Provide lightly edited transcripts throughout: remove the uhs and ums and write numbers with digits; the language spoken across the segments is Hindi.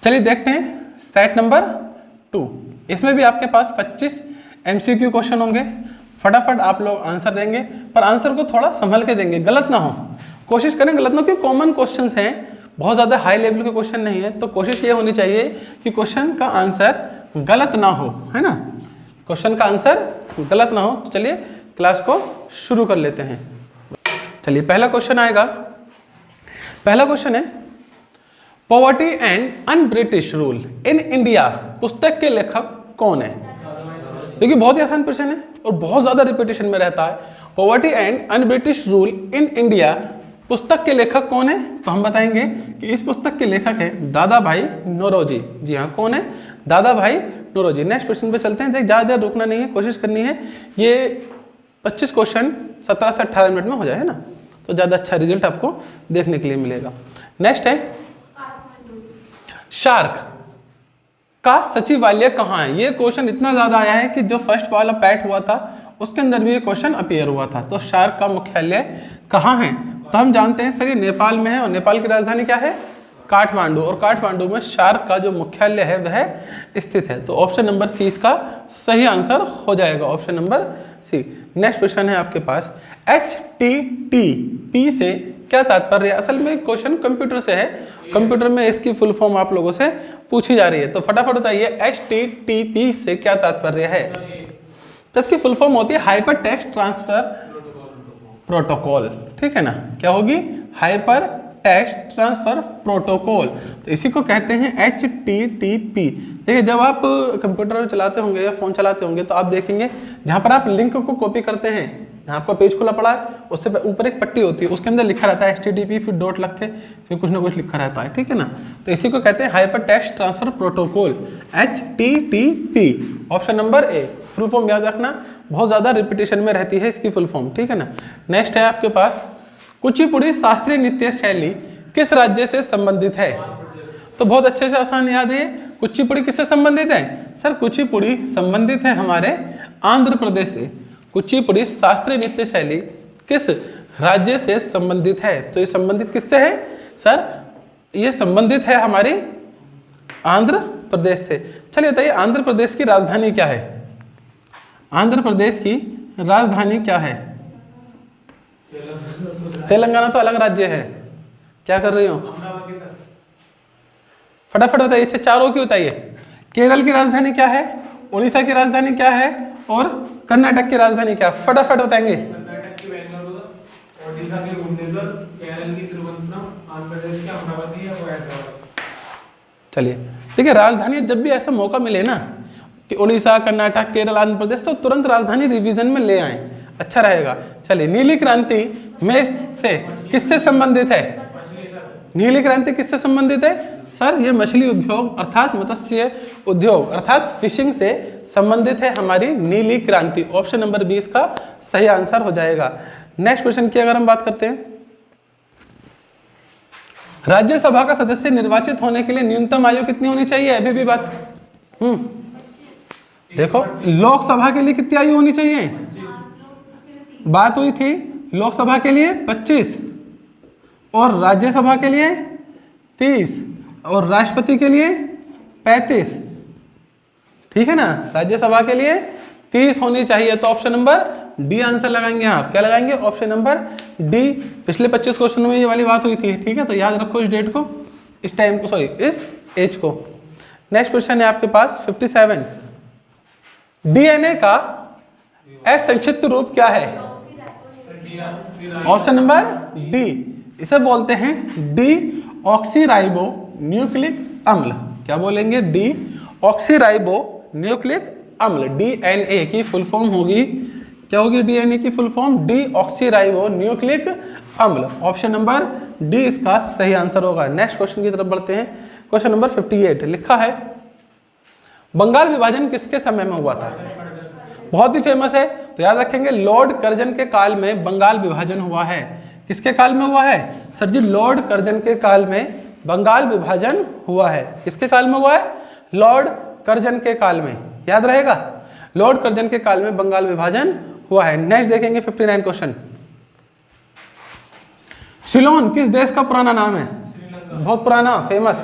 चलिए देखते हैं सेट नंबर 2। इसमें भी आपके पास 25 MCQ क्वेश्चन होंगे। फटाफट आप लोग आंसर देंगे, पर आंसर को थोड़ा संभल के देंगे, गलत ना हो। कोशिश करें गलत ना हो, क्योंकि कॉमन क्वेश्चंस हैं, बहुत ज़्यादा हाई लेवल के क्वेश्चन नहीं है। तो कोशिश ये होनी चाहिए कि क्वेश्चन का आंसर गलत ना हो, है ना, क्वेश्चन का आंसर गलत ना हो। तो चलिए क्लास को शुरू कर लेते हैं। चलिए पहला क्वेश्चन आएगा। पहला क्वेश्चन है poverty and un British rule in India पुस्तक के लेखक कौन है? देखिए बहुत ही आसान क्वेश्चन है और बहुत ज्यादा रिपीटेशन में रहता है। Poverty and un British rule in India पुस्तक के लेखक कौन है? तो हम बताएंगे कि इस पुस्तक के लेखक है दादा भाई नौरोजी। जी हाँ, कौन है? दादा भाई नौरोजी। नेक्स्ट क्वेश्चन पे चलते हैं। ज़्यादा देर रुकना नहीं है, कोशिश करनी है ये 25 क्वेश्चन 17 से 18 मिनट में हो जाए, है ना, तो ज़्यादा अच्छा रिजल्ट आपको देखने के लिए मिलेगा। नेक्स्ट है शार्क का सचिवालय कहाँ है? ये क्वेश्चन इतना ज़्यादा आया है कि जो फर्स्ट वाला पैट हुआ था उसके अंदर भी ये क्वेश्चन अपीयर हुआ था। तो शार्क का मुख्यालय कहाँ है? तो हम जानते हैं सर ये नेपाल में है, और नेपाल की राजधानी क्या है? काठमांडू। और काठमांडू में शार्क का जो मुख्यालय है वह स्थित है। तो ऑप्शन नंबर सी इसका सही आंसर हो जाएगा, option number C. Next question है आपके पास HTTP से क्या तात्पर्य है? असल में क्वेश्चन कंप्यूटर से है, कंप्यूटर में इसकी फुल फॉर्म आप लोगों से पूछी जा रही है। तो फटाफट बताइए HTTP से क्या तात्पर्य है? तो इसकी फुल फॉर्म होती है हाइपर टेक्स्ट ट्रांसफर प्रोटोकॉल। ठीक है ना, क्या होगी? Hyper text transfer protocol. तो इसी को कहते हैं HTTP। देखिए जब आप कंप्यूटर चलाते होंगे या फोन चलाते होंगे तो आप देखेंगे जहाँ पर आप लिंक को कॉपी करते हैं, यहाँ आपका पेज खुला पड़ा है, उससे ऊपर एक पट्टी होती है, उसके अंदर लिखा रहता है HTTP, फिर डॉट लग के फिर कुछ ना कुछ लिखा रहता है। ठीक है ना, तो इसी को कहते हैं hyper text transfer protocol, HTTP। Option number A. Full form याद रखना, बहुत ज़्यादा रिपीटेशन में रहती है इसकी फुल फॉर्म। ठीक है ना। नेक्स्ट है आपके पास कुचिपुड़ी शास्त्रीय नृत्य शैली किस राज्य से संबंधित है? तो बहुत अच्छे से आसान याद है, कुचिपुड़ी किससे संबंधित है? सर कुचिपुड़ी संबंधित है हमारे आंध्र प्रदेश से। कुचिपुड़ी शास्त्रीय नृत्य शैली किस राज्य से संबंधित है? तो ये संबंधित किससे है? सर ये संबंधित है हमारे आंध्र प्रदेश से। चलिए बताइए आंध्र प्रदेश की राजधानी क्या है? आंध्र प्रदेश की राजधानी क्या है? तेलंगाना तो अलग राज्य है। क्या कर रही हो? फटाफट बताइए, चारों की बताइए। केरल की राजधानी क्या है? उड़ीसा की राजधानी क्या है? और कर्नाटक की राजधानी क्या? फटाफट बताएंगे। कर्नाटक की बेंगलुरु, ओडिशा की भुवनेश्वर, केरल की तिरुवनंतपुरम, आंध्र प्रदेश की अमरावती है वो हैदराबाद। चलिए देखिए, राजधानी जब भी ऐसा मौका मिले ना कि उड़ीसा, कर्नाटक, केरल, आंध्र प्रदेश, तो तुरंत राजधानी रिवीजन में ले आए, अच्छा रहेगा। चलिए नीली क्रांति में से किससे संबंधित है? नीली क्रांति किससे संबंधित है? सर ये मछली उद्योग अर्थात मत्स्य उद्योग अर्थात फिशिंग से संबंधित है हमारी नीली क्रांति। ऑप्शन नंबर 20 का सही आंसर हो जाएगा। नेक्स्ट क्वेश्चन की अगर हम बात करते हैं, राज्यसभा का सदस्य निर्वाचित होने के लिए न्यूनतम आयु कितनी होनी चाहिए? अभी भी बात देखो, लोकसभा के लिए कितनी आयु होनी चाहिए? बात हुई थी लोकसभा के लिए 25 और राज्यसभा के लिए 30 और राष्ट्रपति के लिए 35। ठीक है ना, राज्यसभा के लिए 30 होनी चाहिए। तो ऑप्शन नंबर डी आंसर लगाएंगे आप। क्या लगाएंगे? Option number D. पिछले 25 क्वेश्चन में ये वाली बात हुई थी। ठीक है, तो याद रखो इस डेट को, इस टाइम को, सॉरी इस एज को। नेक्स्ट क्वेश्चन है आपके पास 57। डीएनए का असंक्षिप्त रूप क्या है? ऑप्शन नंबर डी, इसे बोलते हैं डी ऑक्सीराइबो न्यूक्लिक अम्ल। क्या बोलेंगे? डी ऑक्सीराइबो न्यूक्लिक अम्ल। डीएनए की फुल फॉर्म होगी, क्या होगी डीएनए की फुल फॉर्म? डी ऑक्सीराइबो न्यूक्लिक अम्ल। ऑप्शन नंबर डी इसका सही आंसर होगा। नेक्स्ट क्वेश्चन की तरफ बढ़ते हैं। क्वेश्चन नंबर 58 लिखा है बंगाल विभाजन किसके समय में हुआ था? बहुत ही फेमस है, तो याद रखेंगे लॉर्ड कर्जन के काल में बंगाल विभाजन हुआ है। किसके काल में हुआ है? सर जी लॉर्ड कर्जन के काल में बंगाल विभाजन हुआ है। किसके काल में हुआ है? लॉर्ड कर्जन के काल में। याद रहेगा, लॉर्ड कर्जन के काल में बंगाल विभाजन हुआ है। नेक्स्ट देखेंगे 59 क्वेश्चन। सिलोन किस देश का पुराना नाम है? बहुत पुराना फेमस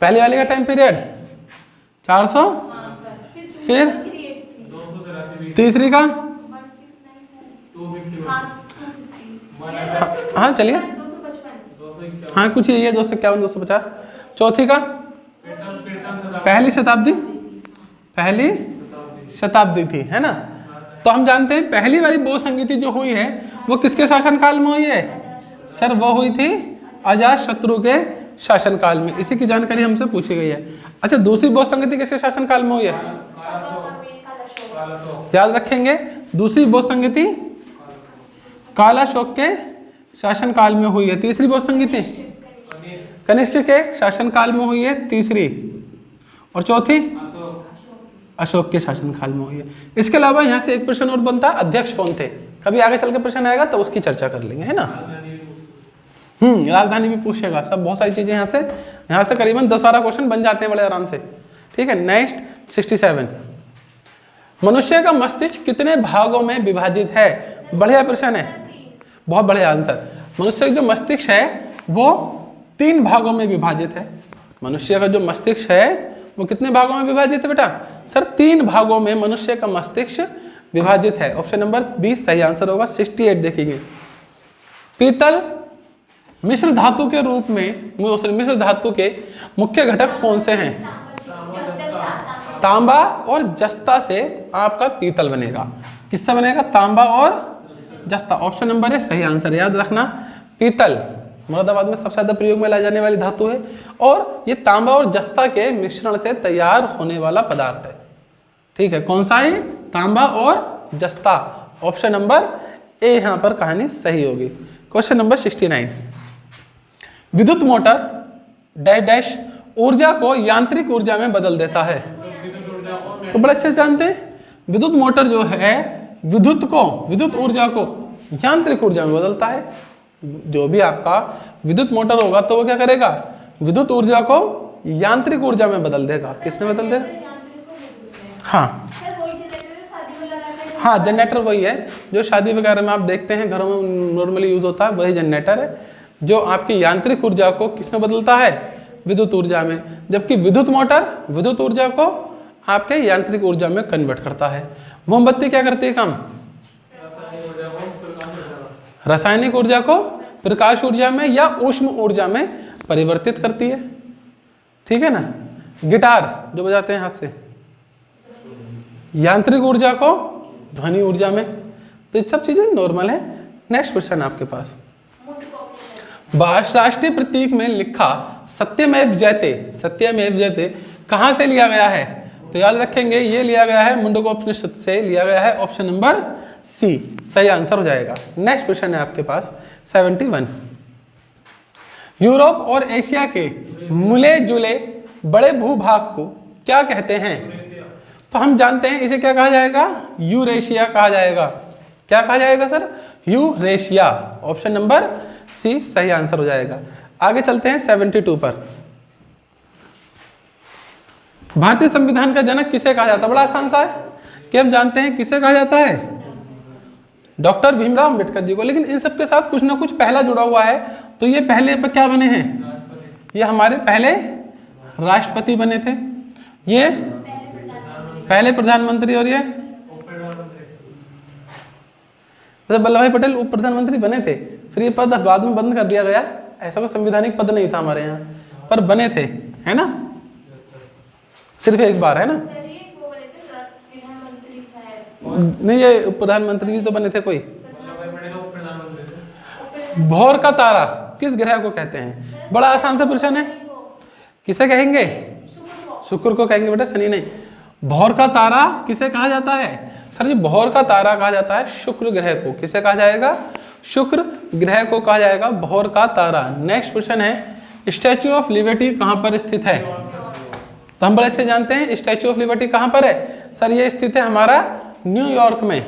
पहली वाली का टाइम पीरियड 400, हाँ सर, फिर 283 तीसरी का 251 हाँ 250 हाँ चलिए 255 251 हाँ कुछ यही है 251 250। चौथी का पेटम पहली शताब्दी, पहली शताब्दी थी है ना। तो हम जानते हैं पहली वाली बहु संगीति जो हुई है वो किसके शासनकाल में हुई है सर, वो हुई थी अजात शत्रु के शासनकाल में। इसी की जानकारी हमसे पूछी गई है। अच्छा दूसरी बहु संगीति किसके शासनकाल में हुई है, याद रखेंगे। दूसरी बहु संगीति कालाशोक के शासनकाल में हुई है। तीसरी बहु संगीति कनिष्क के शासनकाल में हुई है तीसरी, और चौथी अशोक के शासनकाल में हुई है। इसके अलावा यहाँ से एक प्रश्न और बनता है, अध्यक्ष कौन थे। कभी आगे चल के प्रश्न आएगा तो उसकी चर्चा कर लेंगे है ना। राजधानी भी पूछेगा, सब बहुत सारी चीजें यहाँ से करीबन 10-12 क्वेश्चन बन जाते हैं बड़े आराम से। ठीक है, नेक्स्ट 67, मनुष्य का मस्तिष्क कितने भागों में विभाजित है। बढ़िया प्रश्न है, बहुत बढ़िया आंसर। मनुष्य का जो मस्तिष्क है वो 3 भागों में विभाजित है। मनुष्य का जो मस्तिष्क है वो कितने भागों में विभाजित है बेटा सर, 3 भागों में मनुष्य का मस्तिष्क विभाजित है। ऑप्शन नंबर 20 सही आंसर होगा। 68 देखेंगे, पीतल मिश्र धातु के रूप में, मिश्र धातु के मुख्य घटक कौन से हैं। तांबा और जस्ता से आपका पीतल बनेगा। किससे बनेगा, तांबा और जस्ता। ऑप्शन नंबर है सही आंसर, याद रखना। पीतल मुरादाबाद में सबसे ज्यादा प्रयोग में लाई जाने वाली धातु है, और ये तांबा और जस्ता के मिश्रण से तैयार होने वाला पदार्थ है। ठीक है, कौन सा है, तांबा और जस्ता। ऑप्शन नंबर ए यहाँ पर कहानी सही होगी। क्वेश्चन नंबर 69, विद्युत मोटर डैश डैश ऊर्जा को यांत्रिक ऊर्जा में बदल देता है। तो बड़े अच्छे से जानते हैं, विद्युत मोटर जो है विद्युत ऊर्जा को यांत्रिक ऊर्जा में बदलता है। जो भी आपका विद्युत मोटर होगा तो वो क्या करेगा, विद्युत ऊर्जा को यांत्रिक ऊर्जा में बदल देगा। किसमें बदल देगा, हाँ हाँ जनरेटर वही है जो शादी वगैरह में आप देखते हैं घरों में नॉर्मली यूज होता है, वही जनरेटर है जो आपकी यांत्रिक ऊर्जा को किसमें बदलता है, विद्युत ऊर्जा में। जबकि विद्युत मोटर विद्युत ऊर्जा को आपके यांत्रिक ऊर्जा में कन्वर्ट करता है। मोमबत्ती क्या करती है काम, रासायनिक ऊर्जा को प्रकाश ऊर्जा में या ऊष्म ऊर्जा में परिवर्तित करती है। ठीक है ना। गिटार जो बजाते हैं हाथ से, यांत्रिक ऊर्जा को ध्वनि ऊर्जा में। तो ये सब चीजें नॉर्मल है। नेक्स्ट क्वेश्चन आपके पास, राष्ट्रीय प्रतीक में लिखा सत्यमेव जयते, सत्यमेव जयते कहां से लिया गया है। तो याद रखेंगे ये लिया गया है मुंडकोपनिषद से लिया गया है। ऑप्शन नंबर सी सही आंसर हो जाएगा। नेक्स्ट क्वेश्चन है आपके पास 71, यूरोप और एशिया के मिले जुले बड़े भूभाग को क्या कहते हैं। तो हम जानते हैं इसे क्या कहा जाएगा, यूरेशिया कहा जाएगा। क्या कहा जाएगा sir, Eurasia. Option number C सही आंसर हो जाएगा। आगे चलते हैं 72 पर, भारतीय संविधान का जनक किसे कहा जाता है। बड़ा आसान सा है कि हम जानते हैं किसे कहा जाता है, डॉक्टर भीमराव अंबेडकर जी को। लेकिन इन सब के साथ कुछ ना कुछ पहला जुड़ा हुआ है। तो ये पहले पर क्या बने हैं, ये हमारे पहले राष्ट्रपति बने थे, ये पहले प्रधानमंत्री, और ये वल्लभ भाई पटेल उप प्रधानमंत्री बने थे। फिर ये पद बाद में बंद कर दिया गया। ऐसा कोई संवैधानिक पद नहीं था हमारे यहाँ, पर बने थे, है ना। सिर्फ एक बार, है ना। नहीं, ये उप प्रधानमंत्री भी तो बने थे कोई। भौर का तारा किस ग्रह को कहते हैं। बड़ा आसान सा प्रश्न है, किसे कहेंगे, शुक्र को कहेंगे बेटा, शनि नहीं। भौर का तारा किसे कहा जाता है सर जी, भौर का तारा कहा जाता है शुक्र ग्रह को। किसे कहा जाएगा, शुक्र ग्रह को कहा जाएगा भौर का तारा। नेक्स्ट क्वेश्चन है, स्टैच्यू ऑफ लिबर्टी कहां पर स्थित है। तो हम बड़े अच्छे जानते हैं स्टैच्यू ऑफ लिबर्टी कहां पर है सर, ये स्थित है हमारा न्यूयॉर्क में।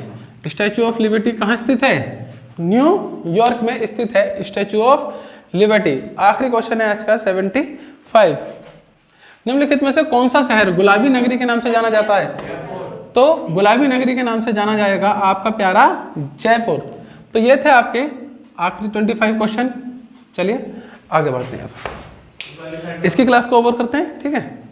स्टैच्यू ऑफ लिबर्टी कहां स्थित है, न्यूयॉर्क में स्थित है स्टैच्यू ऑफ लिबर्टी। आखिरी क्वेश्चन है आज का 75, निम्नलिखित में से कौन सा शहर गुलाबी नगरी के नाम से जाना जाता है। तो गुलाबी नगरी के नाम से जाना जाएगा आपका प्यारा जयपुर। तो ये थे आपके आखिरी 25 क्वेश्चन। चलिए आगे बढ़ते हैं अब। वाली साइड इसकी क्लास को ओवर करते हैं, ठीक है।